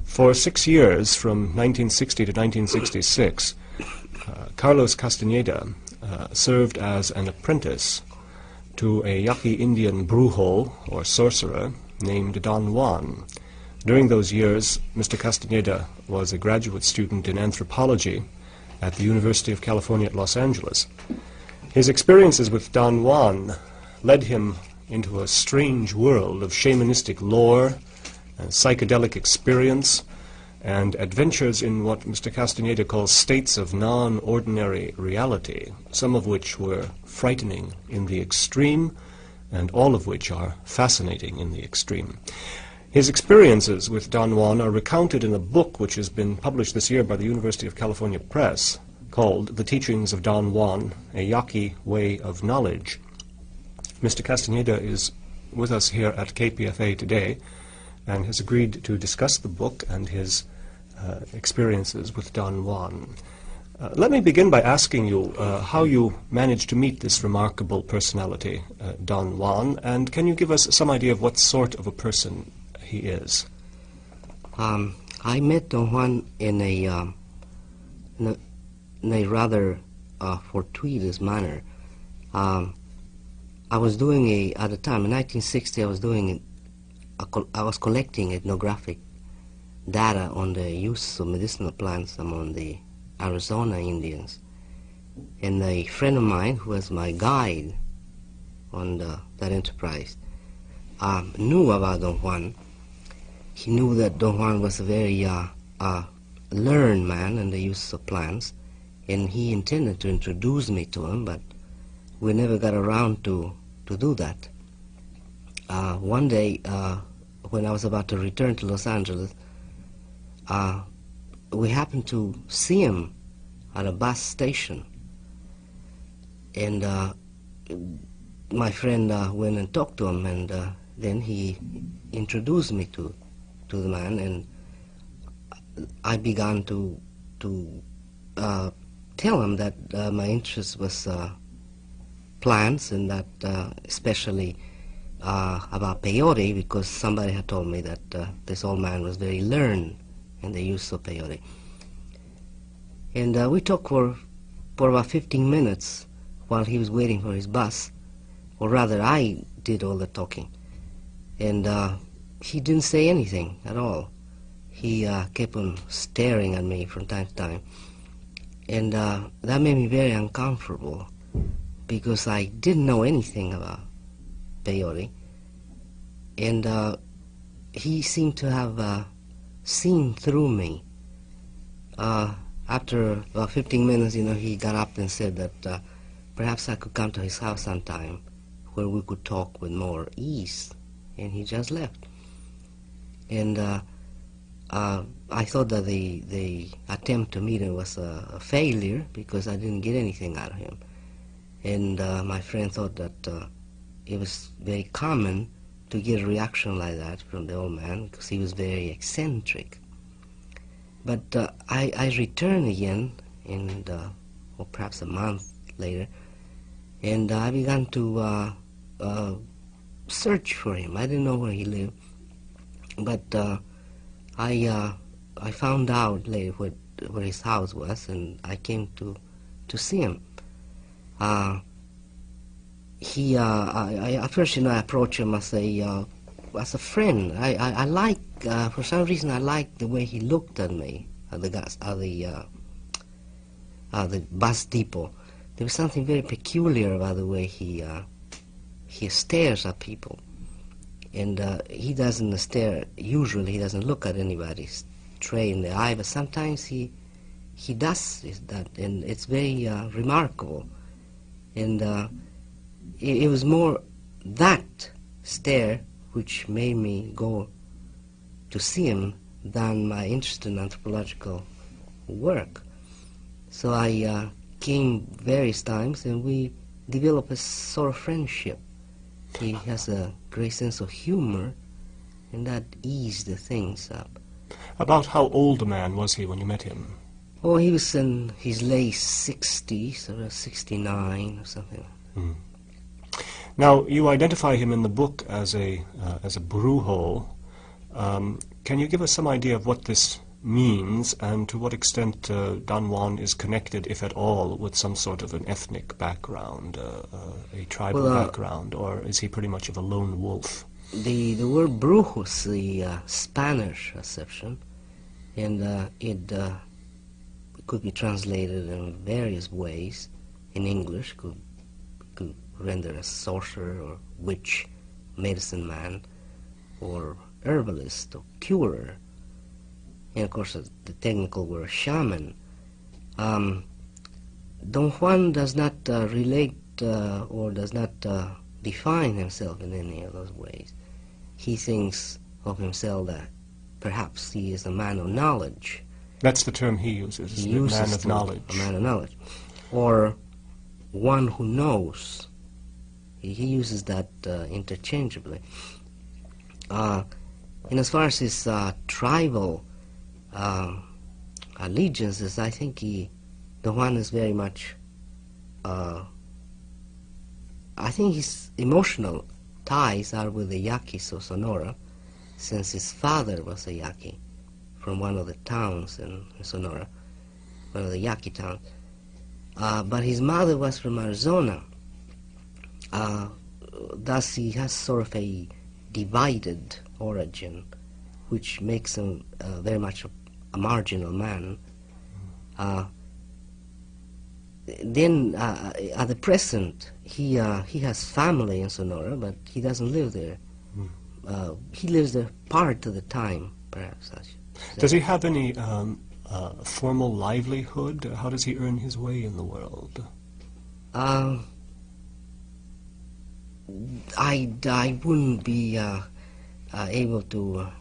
For 6 years, from 1960 to 1966, Carlos Castaneda served as an apprentice to a Yaqui Indian brujo, or sorcerer, named Don Juan. During those years, Mr. Castaneda was a graduate student in anthropology at the University of California at Los Angeles. His experiences with Don Juan led him into a strange world of shamanistic lore, and psychedelic experience, and adventures in what Mr. Castaneda calls states of non-ordinary reality, some of which were frightening in the extreme, and all of which are fascinating in the extreme. His experiences with Don Juan are recounted in a book which has been published this year by the University of California Press, called The Teachings of Don Juan, A Yaqui Way of Knowledge. Mr. Castaneda is with us here at KPFA today, and has agreed to discuss the book and his experiences with Don Juan. Let me begin by asking you how you managed to meet this remarkable personality, Don Juan, and can you give us some idea of what sort of a person he is? I met Don Juan in a rather fortuitous manner. I was doing at the time, in 1960, I was collecting ethnographic data on the use of medicinal plants among the Arizona Indians. And a friend of mine, who was my guide on that enterprise, knew about Don Juan. He knew that Don Juan was a very learned man in the use of plants, and he intended to introduce me to him, but we never got around to do that. One day, when I was about to return to Los Angeles, we happened to see him at a bus station. And my friend went and talked to him, and then he introduced me to the man, and I began to tell him that my interest was plants, and that especially about peyote, because somebody had told me that this old man was very learned in the use of peyote. And we talked for about 15 minutes while he was waiting for his bus, or rather I did all the talking. And he didn't say anything at all. He kept on staring at me from time to time. And that made me very uncomfortable, because I didn't know anything about peyote. And he seemed to have seen through me. After about 15 minutes, he got up and said that perhaps I could come to his house sometime where we could talk with more ease. And he just left. And I thought that the attempt to meet him was a failure, because I didn't get anything out of him. And my friend thought that it was very common to get a reaction like that from the old man, because he was very eccentric. But I returned again, or perhaps a month later, and I began to search for him. I didn't know where he lived, but I found out later where his house was, and I came to see him. At first, I approached him as a friend. I like, for some reason, I liked the way he looked at me at the bus depot. There was something very peculiar about the way he stares at people, and he doesn't stare. Usually, he doesn't look at anybody straight in the eye, but sometimes he does that, and it's very remarkable. And it was more that stare which made me go to see him than my interest in anthropological work. So I came various times, and we developed a sort of friendship. He has a great sense of humor, and that eased the things up. About how old a man was he when you met him? Oh, he was in his late 60s, or 69 or something. Mm. Now, you identify him in the book as a brujo. Can you give us some idea of what this means, and to what extent Don Juan is connected, if at all, with some sort of an ethnic background, a tribal background, or is he pretty much of a lone wolf? The word brujo is the Spanish acception, and it could be translated in various ways. In English, could render as sorcerer or witch, medicine man, or herbalist or curer. And of course, the technical word shaman. Don Juan does not relate or does not define himself in any of those ways. He thinks of himself that perhaps he is a man of knowledge. That's the term he uses, He uses man of knowledge. A man of knowledge. Or one who knows. He uses that interchangeably. And as far as his tribal allegiances, I think Don Juan is very much, I think his emotional ties are with the Yaquis of Sonora, since his father was a Yaqui from one of the towns in Sonora, one of the Yaqui towns. But his mother was from Arizona. Thus he has sort of a divided origin, which makes him very much a marginal man. Then, at the present, he has family in Sonora, but he doesn't live there. He lives there part of the time, perhaps. Does he have any formal livelihood? How does he earn his way in the world? I wouldn't be able to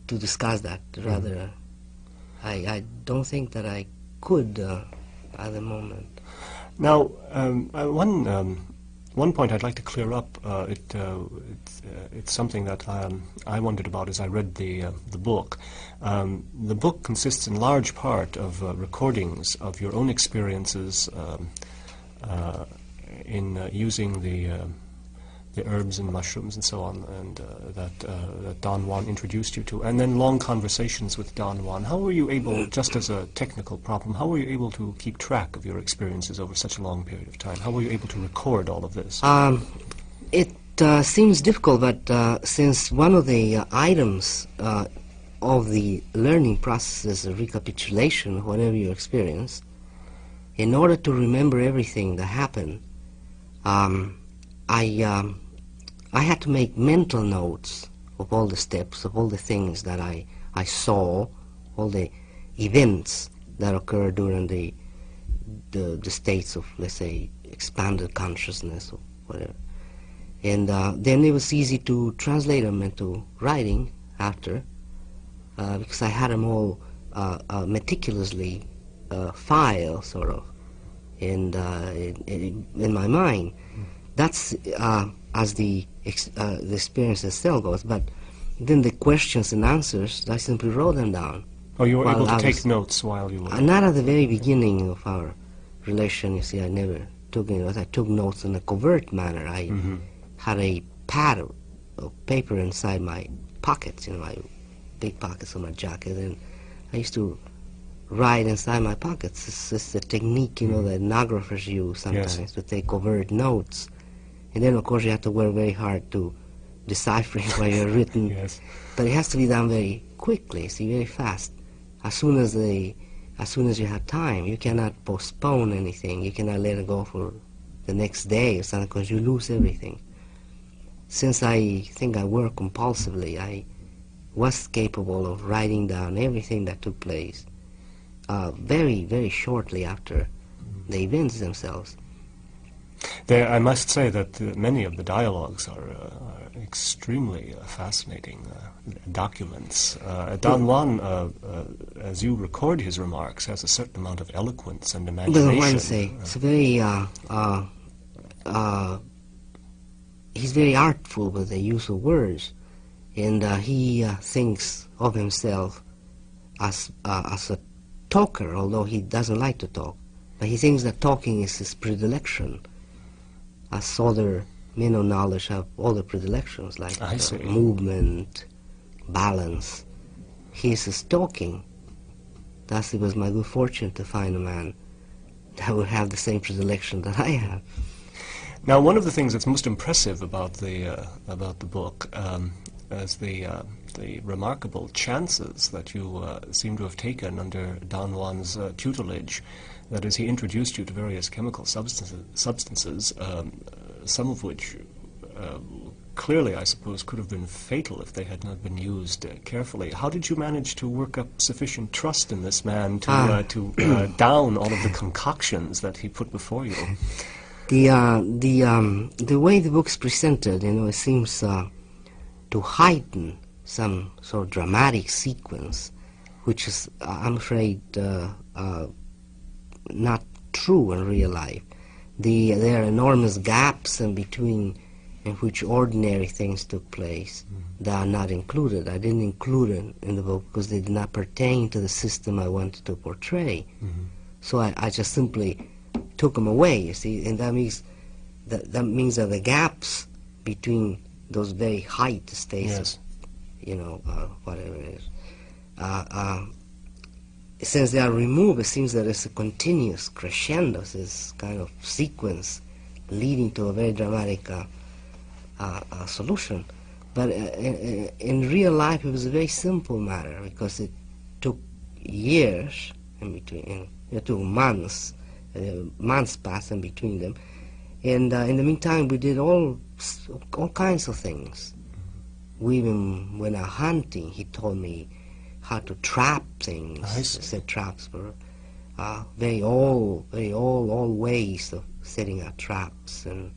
discuss that. Rather, I don't think that I could at the moment. Now, one point I'd like to clear up. It's something that I wondered about as I read the book. The book consists in large part of recordings of your own experiences in using the herbs and mushrooms and so on, and that Don Juan introduced you to, and then long conversations with Don Juan. How were you able, just as a technical problem, how were you able to keep track of your experiences over such a long period of time? How were you able to record all of this? It seems difficult, but since one of the items of the learning process is a recapitulation of whatever you experience, in order to remember everything that happened, I had to make mental notes of all the steps, of all the things that I saw, all the events that occurred during the states of, let's say, expanded consciousness or whatever. And then it was easy to translate them into writing after, because I had them all meticulously filed, sort of, and in my mind. That's as the experience itself goes. But then the questions and answers, I simply wrote them down. Oh, you were able to take notes while you were... Not at the very beginning of our relation, you see, I never took any notes. I took notes in a covert manner. I had a pad of paper inside my pockets, my big pockets of my jacket, and I used to write inside my pockets. It's a technique, that ethnographers use sometimes, to take covert notes. And then, of course, you have to work very hard to decipher what you've written. Yes. But it has to be done very quickly, very fast. As soon as you have time, you cannot postpone anything. You cannot let it go for the next day or something, because you lose everything. Since I think I work compulsively, I was capable of writing down everything that took place very, very shortly after the events themselves. I must say that many of the dialogues are extremely fascinating documents. Don Juan, as you record his remarks, has a certain amount of eloquence and imagination. Well, one say it's very. He's very artful with the use of words, and he thinks of himself as a talker, although he doesn't like to talk. But he thinks that talking is his predilection, as other men of knowledge have all the predilections, like I see. movement, balance. He's talking. Thus it was my good fortune to find a man that would have the same predilection that I have. Now, one of the things that's most impressive about the book is the remarkable chances that you seem to have taken under Don Juan's tutelage. That is, he introduced you to various chemical substances, some of which clearly, I suppose, could have been fatal if they had not been used carefully. How did you manage to work up sufficient trust in this man to down all of the concoctions that he put before you? The way the book's presented, it seems to heighten some sort of dramatic sequence, which is, I'm afraid, not true in real life. There are enormous gaps in between in which ordinary things took place that are not included. I didn't include it in the book because they did not pertain to the system I wanted to portray. So I just simply took them away, you see, and that means that the gaps between those very height states, whatever it is, since they are removed, it seems that it's a continuous crescendo, this kind of sequence leading to a very dramatic solution. But in real life, it was a very simple matter because it took years in between, it took months passed in between them, and in the meantime, we did all kinds of things. We even went out hunting. He told me how to trap things. I see. He said traps were very old ways of setting out traps, and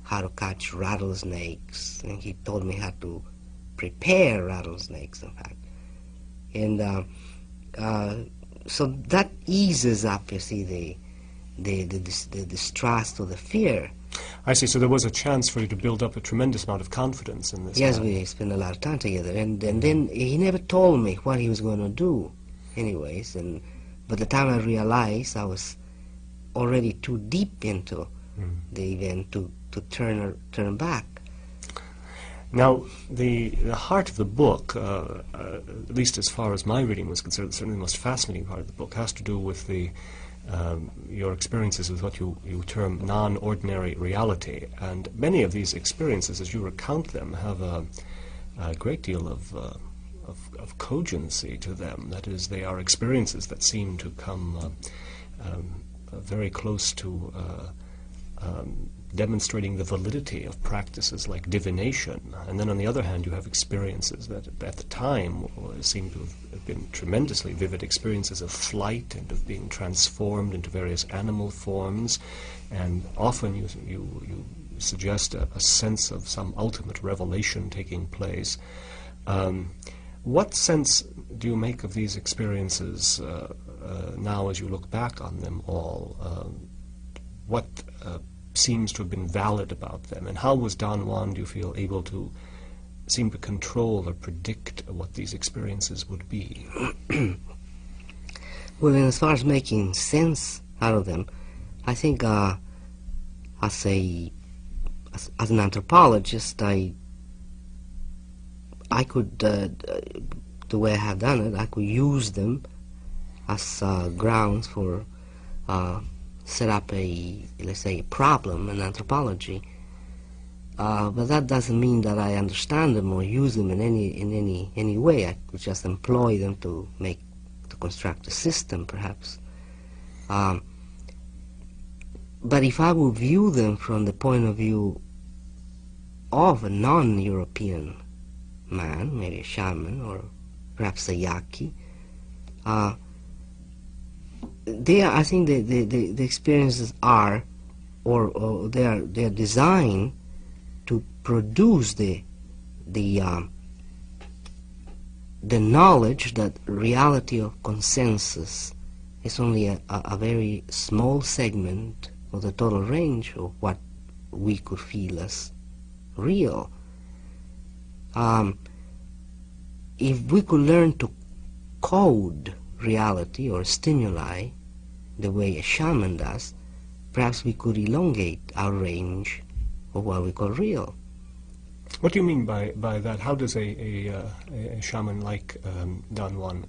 how to catch rattlesnakes. And he told me how to prepare rattlesnakes, in fact. And so that eases up, you see, the distrust or the fear. I see. So there was a chance for you to build up a tremendous amount of confidence in this Yes, man. we spent a lot of time together, and then he never told me what he was going to do, anyways. And by the time I realized, I was already too deep into the event to turn back. Now, the heart of the book, at least as far as my reading was concerned, certainly the most fascinating part of the book, has to do with your experiences with what you term non-ordinary reality. And many of these experiences, as you recount them, have a great deal of cogency to them. That is, they are experiences that seem to come very close to demonstrating the validity of practices like divination. And then on the other hand, you have experiences that at the time seem to have been tremendously vivid experiences of flight and of being transformed into various animal forms. And often you suggest a sense of some ultimate revelation taking place. What sense do you make of these experiences now as you look back on them all? What seems to have been valid about them, and how was Don Juan, do you feel, able to seem to control or predict what these experiences would be? Well, and as far as making sense out of them, I think as an anthropologist, I could, the way I have done it, I could use them as grounds for set up let's say, a problem in anthropology. But that doesn't mean that I understand them or use them in any way. I could just employ them to construct a system, perhaps. But if I would view them from the point of view of a non-European man, maybe a shaman or perhaps a yaqui, I think the experiences are, or they are designed to produce the knowledge that reality of consensus is only a very small segment of the total range of what we could feel as real. If we could learn to code reality or stimuli the way a shaman does, perhaps we could elongate our range what we call real. What do you mean by that? How does a shaman like Don Juan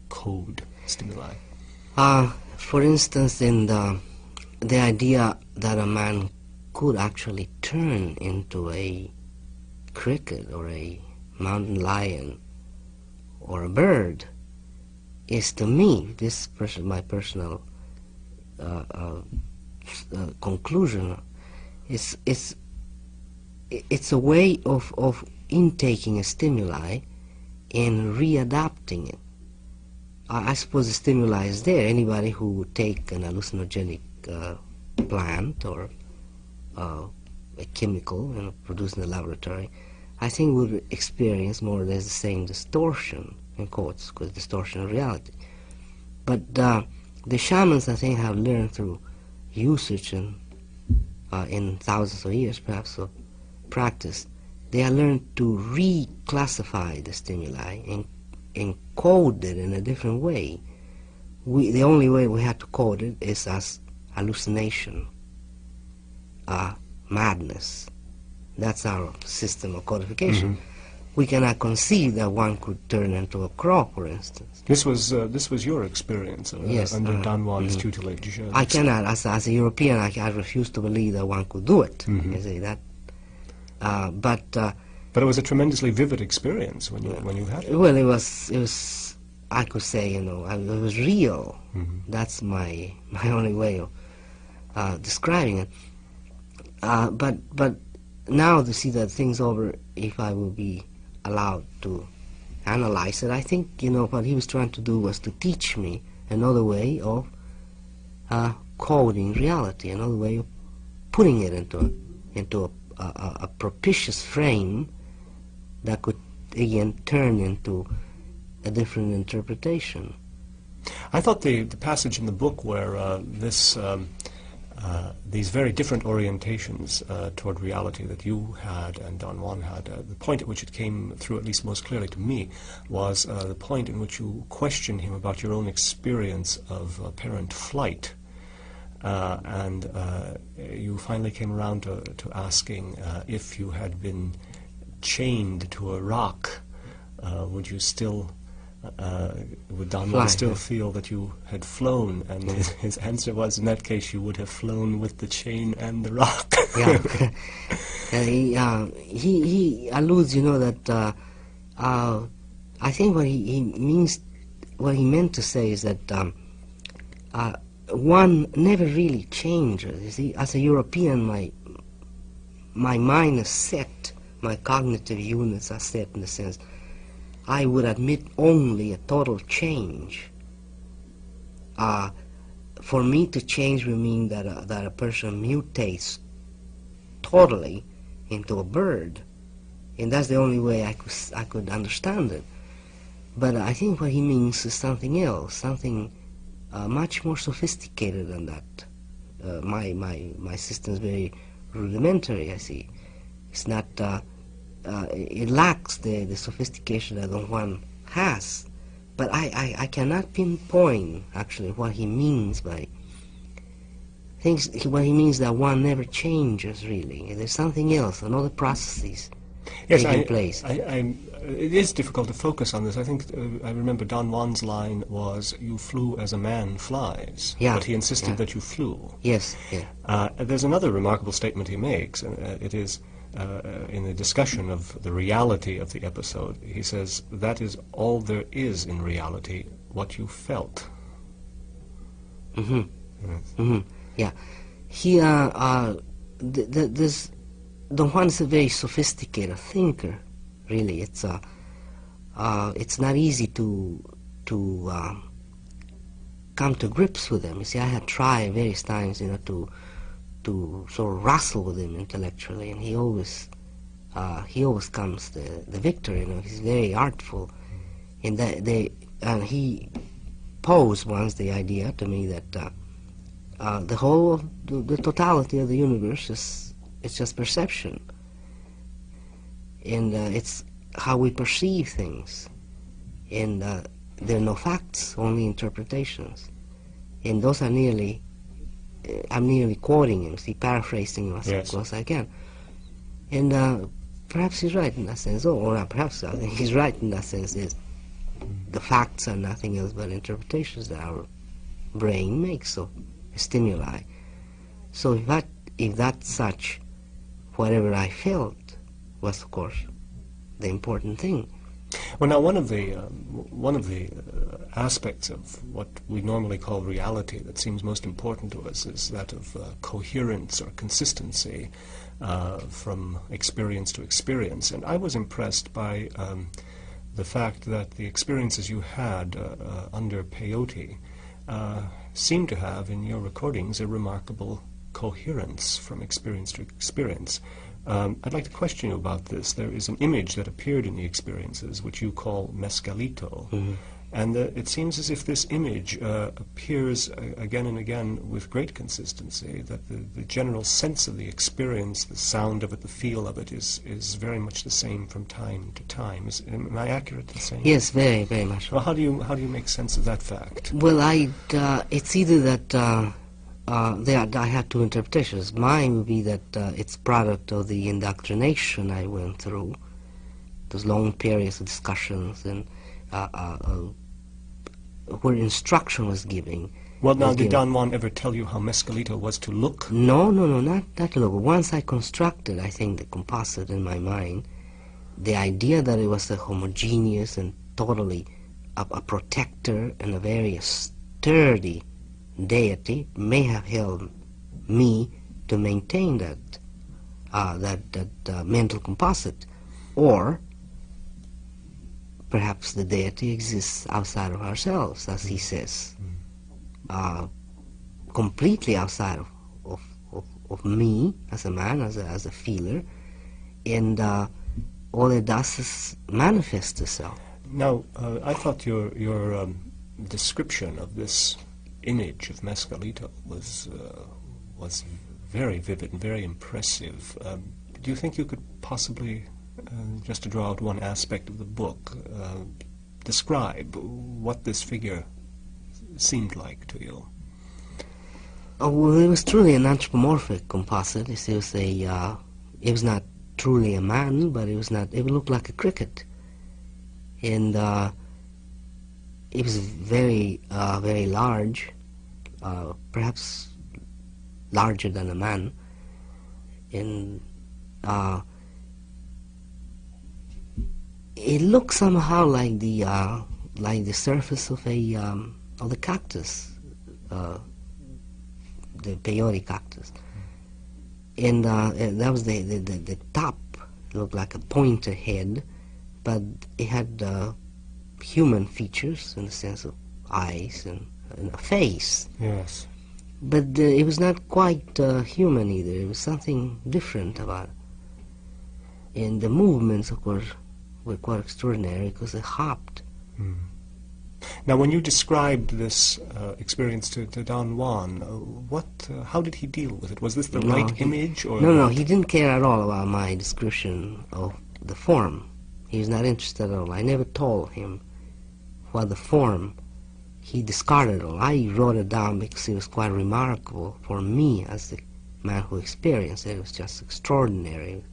code stimuli? For instance, in the idea that a man could actually turn into a cricket or a mountain lion or a bird is, to me, my personal conclusion, it's a way of intaking a stimuli and readapting it. I suppose the stimuli is there. Anybody who would take an hallucinogenic plant or a chemical produced in the laboratory, I think would experience more or less the same distortion, in quotes, because distortion of reality. But the shamans, I think, have learned through usage and in thousands of years, perhaps, of practice, they have learned to reclassify the stimuli and code it in a different way. The only way we have to code it is as hallucination, madness. That's our system of codification. Mm-hmm. We cannot conceive that one could turn into a crow, for instance. This was your experience yes, under Don Juan's tutelage. I cannot, as a European, I refuse to believe that one could do it. You see that. But it was a tremendously vivid experience when you had it. Well, it was. I could say, it was real. That's my only way of describing it. But now to see that thing's over, if I will be allowed to analyze it, I think what he was trying to do was to teach me another way of coding reality, another way of putting it into a propitious frame that could again turn into a different interpretation. I thought the passage in the book where these very different orientations toward reality that you had and Don Juan had, the point at which it came through, at least most clearly to me, was the point in which you questioned him about your own experience of apparent flight. And you finally came around to asking if you had been chained to a rock, would you still, would Don Juan still feel that you had flown? And his answer was, in that case, you would have flown with the chain and the rock. He alludes, that I think what he meant to say is that one never really changes. You see, as a European, my mind is set, my cognitive units are set in the sense I would admit only a total change. For me to change would mean that a person mutates totally into a bird, and that's the only way I could understand it. But I think what he means is something else, something much more sophisticated than that. My system is very rudimentary, I see. It's not, it lacks the sophistication that Don Juan has. But I cannot pinpoint, actually, what he means by things, what he means that one never changes, really. There's something else, another processes taking place. It is difficult to focus on this. I think I remember Don Juan's line was, "You flew as a man flies," but he insisted that you flew. Yes. There's another remarkable statement he makes, and it is in the discussion of the reality of the episode. He says, "That is all there is in reality, what you felt." Yeah. He, this Don Juan is a very sophisticated thinker. Really, it's not easy to come to grips with him. You see, I had tried various times, to sort of wrestle with him intellectually, and he always comes the victor. He's very artful, and he posed once the idea to me that the whole of the totality of the universe it's just perception. And it's how we perceive things. And there are no facts, only interpretations. And those are nearly I'm nearly quoting him, see, paraphrasing him as close as I can. And perhaps he's right in that sense, or not perhaps, I think he's right in that sense. The facts are nothing else but interpretations that our brain makes of stimuli. So if that's such, whatever I felt was, of course, the important thing. Well, now one of the aspects of what we normally call reality that seems most important to us is that of coherence or consistency from experience to experience. And I was impressed by the fact that the experiences you had under peyote seem to have in your recordings a remarkable coherence from experience to experience. I'd like to question you about this. There is an image that appeared in the experiences which you call mescalito, and it seems as if this image appears again and again with great consistency, that the general sense of the experience, the sound of it, the feel of it is very much the same from time to time. Am I accurate in saying? Yes, very, very much. Well, how do you make sense of that fact? Well, it's either that I had two interpretations. Mine would be that it's product of the indoctrination I went through, those long periods of discussions and where instruction was given. Well, now, did Don Juan ever tell you how mescalito was to look? No, not look. Once I constructed, I think, the composite in my mind, the idea that it was a homogeneous and totally a protector and a very sturdy deity may have helped me to maintain that mental composite, or perhaps the deity exists outside of ourselves, as he says, completely outside of me as a man, as a feeler, and all it does is manifest itself. Now, I thought your description of this image of mescalito was very vivid and very impressive. Do you think you could possibly, just to draw out one aspect of the book, describe what this figure seemed like to you? Oh, well, it was truly an anthropomorphic composite. It was not truly a man, but it looked like a cricket. And it was very, very large, perhaps larger than a man. And it looked somehow like the surface of the cactus, the peyote cactus. And that was the top. It looked like a pointer head, but it had human features in the sense of eyes and a face. Yes. But it was not quite human either. It was something different about it. And the movements, of course, were quite extraordinary because they hopped. Mm. Now, when you described this experience to Don Juan, how did he deal with it? Was this the right image? Or no, he didn't care at all about my description of the form. He was not interested at all. I never told him what the form. He discarded it all. I wrote it down because it was quite remarkable for me as the man who experienced it. It was just extraordinary.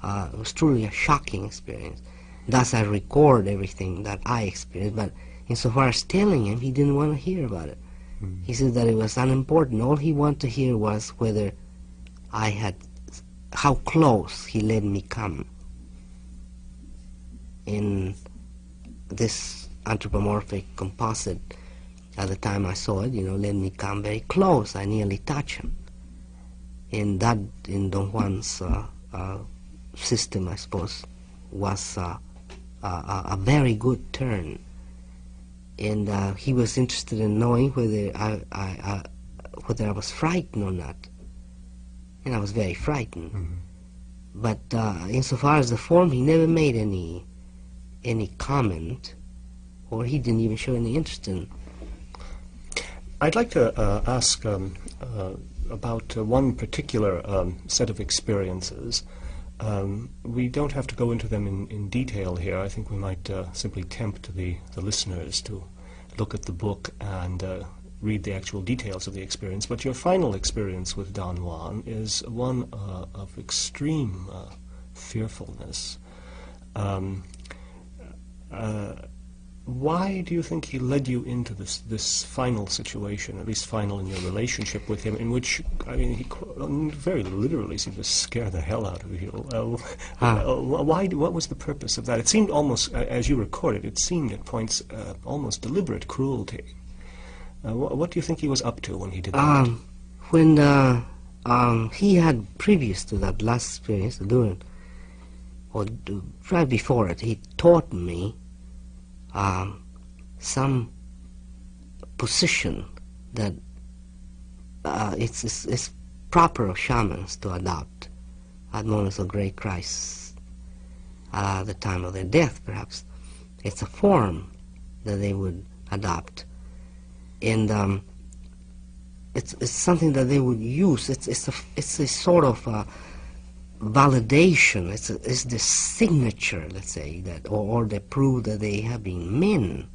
It was truly a shocking experience. Thus I record everything that I experienced, but insofar as telling him, he didn't want to hear about it. Mm. He said that it was unimportant. All he wanted to hear was whether how close he let me come in this anthropomorphic composite. At the time I saw it, let me come very close. I nearly touched him. And that, in Don Juan's system, I suppose, was a very good turn. And he was interested in knowing whether I was frightened or not. And I was very frightened. Mm-hmm. But insofar as the form, he never made any comment, or he didn't even show any interest in. I'd like to ask about one particular set of experiences. We don't have to go into them in detail here. I think we might simply tempt the listeners to look at the book and read the actual details of the experience, but your final experience with Don Juan is one of extreme fearfulness. Why do you think he led you into this final situation, at least final in your relationship with him, in which, I mean, he very literally seemed to scare the hell out of you? What was the purpose of that? It seemed almost, as you recorded, it seemed at points almost deliberate cruelty. What do you think he was up to when he did that? When he had, previous to that last experience, right before it, he taught me some position that it's proper of shamans to adopt at moments of great crisis, the time of their death, perhaps. It's a form that they would adopt, and it's something that they would use. It's a sort of validation. It's the signature, let's say, that or they prove that they have been men.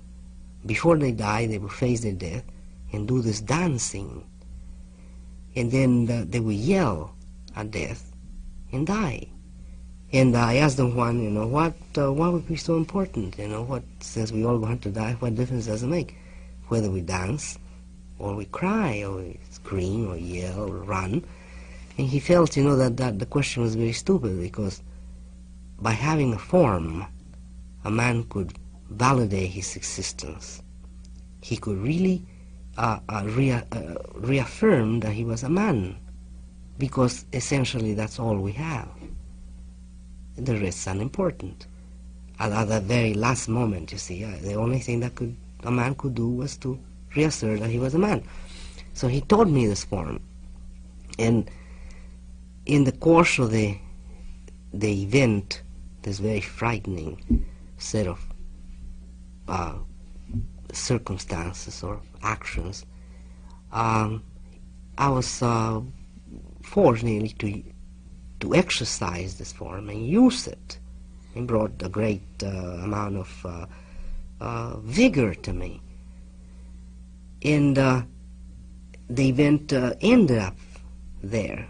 Before they die, they will face their death and do this dancing, and then they will yell at death and die. And I asked them one, what would be so important? Since we all want to die, what difference does it make? Whether we dance, or we cry, or we scream, or yell, or run. And he felt, that the question was very stupid, because by having a form, a man could validate his existence. He could really reaffirm that he was a man, because essentially that's all we have. The rest is unimportant. At the very last moment, you see, the only thing that a man could do was to reassert that he was a man. So he taught me this form, and in the course of the event, this very frightening set of circumstances or actions, I was forced nearly to exercise this form and use it, and brought a great amount of vigor to me. And the event ended up there,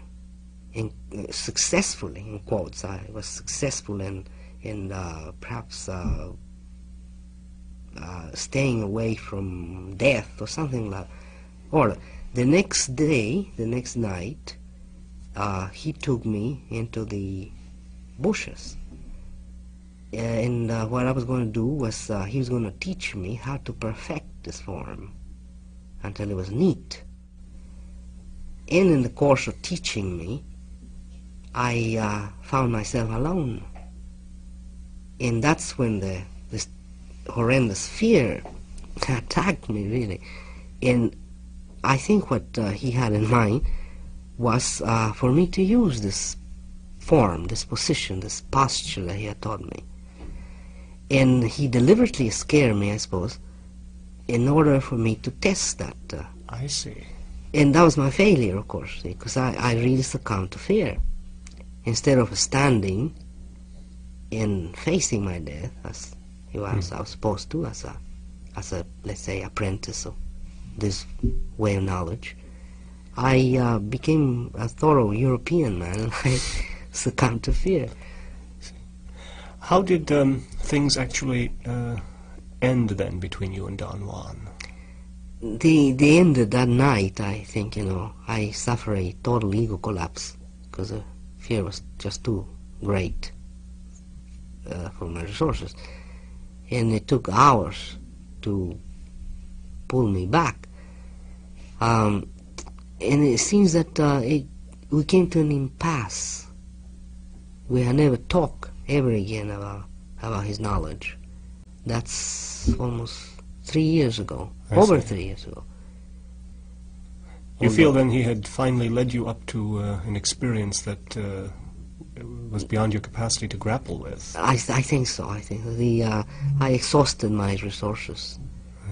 successfully, in quotes. I was successful in perhaps staying away from death or something like that. Or the next day, the next night, he took me into the bushes. And what I was going to do was he was going to teach me how to perfect this form until it was neat. And in the course of teaching me, I found myself alone. And that's when this horrendous fear attacked me, really. And I think what he had in mind was for me to use this form, this position, this posture that he had taught me. And he deliberately scared me, I suppose, in order for me to test that. I see. And that was my failure, of course, because I really succumbed to fear. Instead of standing and facing my death, as I was supposed to, as a let's say, apprentice of this way of knowledge, I became a thorough European man, and I succumbed to fear. How did things actually end then between you and Don Juan? They ended that night, I think, I suffered a total ego collapse, because the fear was just too great for my resources. And it took hours to pull me back. And it seems that we came to an impasse. We had never talked ever again about his knowledge. That's almost 3 years ago, over 3 years ago. You feel then he had finally led you up to an experience that was beyond your capacity to grapple with? I think so. I think I exhausted my resources.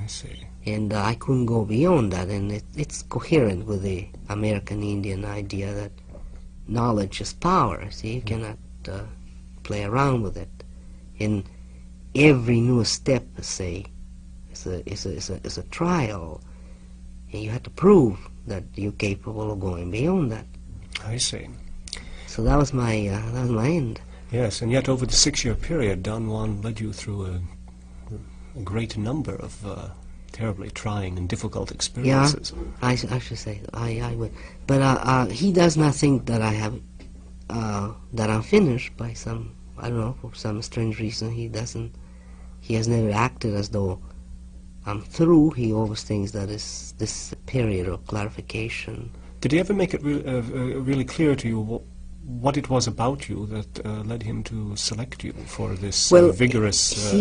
I see. And I couldn't go beyond that, and it's coherent with the American Indian idea that knowledge is power. See, you cannot play around with it. And every new step, say, is a trial. And you had to prove that you're capable of going beyond that. I see. So that was my end. Yes, and yet over the 6-year period, Don Juan led you through a great number of terribly trying and difficult experiences. Yeah, I should say I would. But he does not think that I have that I'm finished by some, I don't know, for some strange reason. He doesn't. He has never acted as though I'm through. He always thinks that it's this period of clarification. Did he ever make it really clear to you what it was about you that led him to select you for this vigorous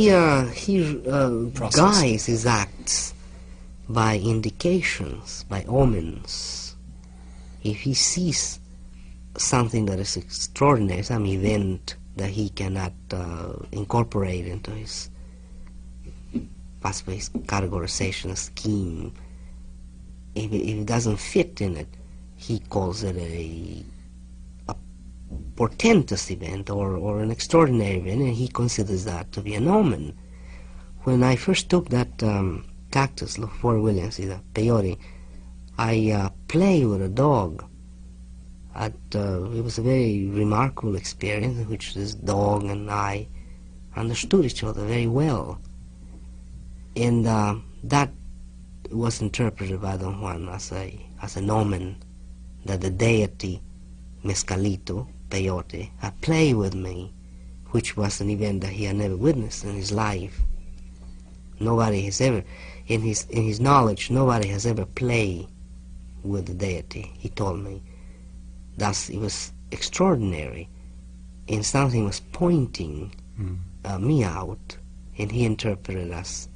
process? Guides his acts by indications, by omens. If he sees something that is extraordinary, some event that he cannot incorporate into his, possibly his categorization scheme, if it doesn't fit in it, he calls it a portentous event or an extraordinary event, and he considers that to be an omen. When I first took that cactus, Fort Williams, the peyote, I played with a dog. It was a very remarkable experience in which this dog and I understood each other very well. And that was interpreted by Don Juan as an omen that the deity Mescalito, peyote, had played with me, which was an event that he had never witnessed in his life. Nobody has ever, in his knowledge, nobody has ever played with the deity, he told me. Thus, it was extraordinary, and something was pointing me out, and he interpreted us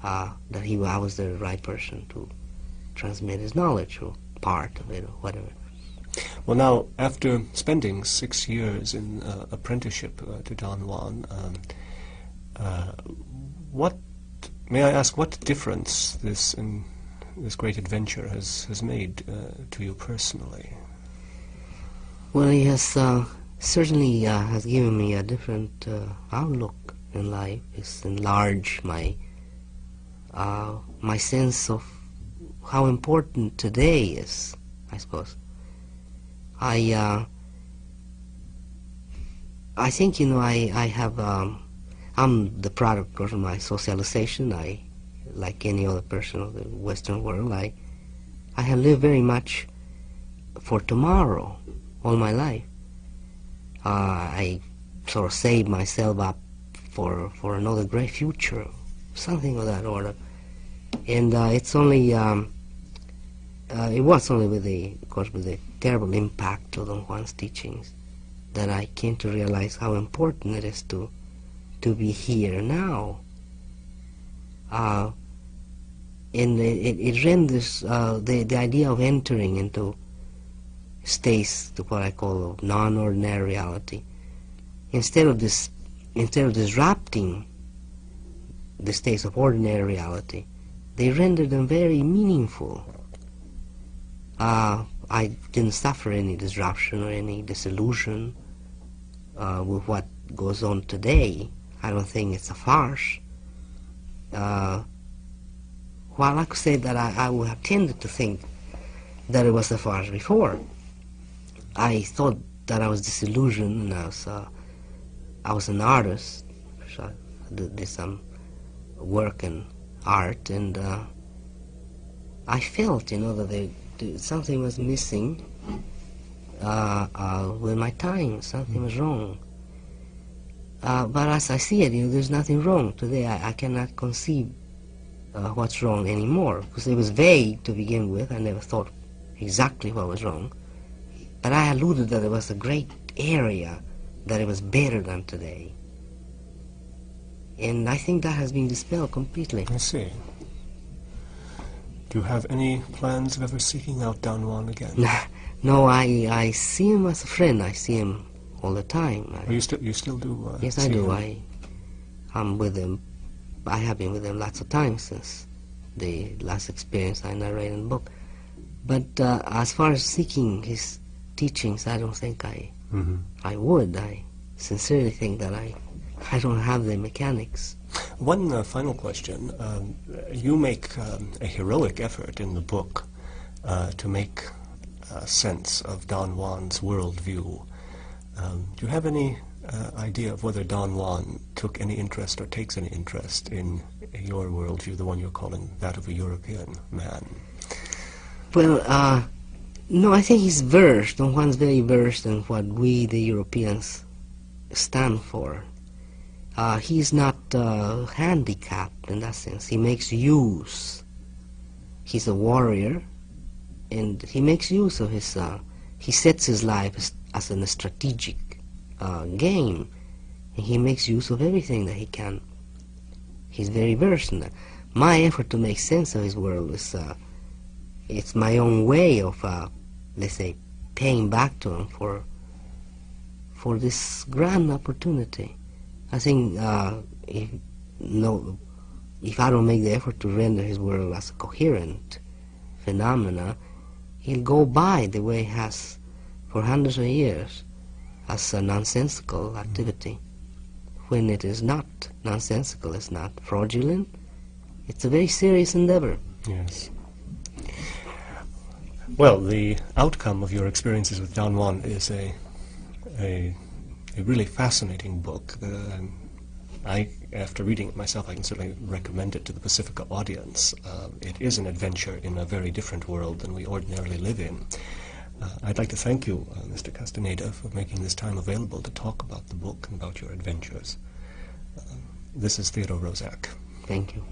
that I was the right person to transmit his knowledge, or part of it, or whatever. Well, now, after spending 6 years in apprenticeship to Don Juan, may I ask, what difference this great adventure has made to you personally? Well, he has certainly has given me a different outlook in life. It's enlarged my sense of how important today is, I suppose. I think, I have, I'm the product of my socialization. Like any other person of the Western world, I have lived very much for tomorrow all my life. I sort of saved myself up for another great future, something of that order. And it's only, it was only with the terrible impact of Don Juan's teachings that I came to realize how important it is to be here now. And it renders the idea of entering into states, to what I call of non-ordinary reality, instead of disrupting the states of ordinary reality, they render them very meaningful. I didn't suffer any disruption or any disillusion with what goes on today. I don't think it's a farce. While I could say that I would have tended to think that it was a farce before, I thought that I was disillusioned, and I was an artist, so I did some work in art, and I felt, that something was missing with my time. Something was wrong. But as I see it, there's nothing wrong today. I cannot conceive what's wrong anymore, because it was vague to begin with. I never thought exactly what was wrong. But I alluded that it was a great area, that it was better than today. And I think that has been dispelled completely. I see. Do you have any plans of ever seeking out Don Juan again? No, I see him as a friend. I see him all the time. You still do? Yes, I do. I'm with him. I have been with him lots of times since the last experience I narrated in the book. But as far as seeking his teachings, I don't think I would. I sincerely think that I I don't have the mechanics. One final question. You make a heroic effort in the book to make sense of Don Juan's worldview. Do you have any idea of whether Don Juan took any interest or takes any interest in your worldview, the one you're calling that of a European man? Well, no, I think he's versed. Don Juan's very versed in what we, the Europeans, stand for. He's not handicapped in that sense. He makes use. He's a warrior, and he makes use of his. He sets his life as a strategic game, and he makes use of everything that he can. He's very versed in that. My effort to make sense of his world is it's my own way of, let's say, paying back to him for this grand opportunity. I think if I don't make the effort to render his world as a coherent phenomena, he'll go by the way he has for hundreds of years as a nonsensical activity. When it is not nonsensical, it's not fraudulent, it's a very serious endeavor. Yes. Well, the outcome of your experiences with Don Juan is a really fascinating book. After reading it myself, I can certainly recommend it to the Pacifica audience. It is an adventure in a very different world than we ordinarily live in. I'd like to thank you, Mr. Castaneda, for making this time available to talk about the book and about your adventures. This is Theodore Rozak. Thank you.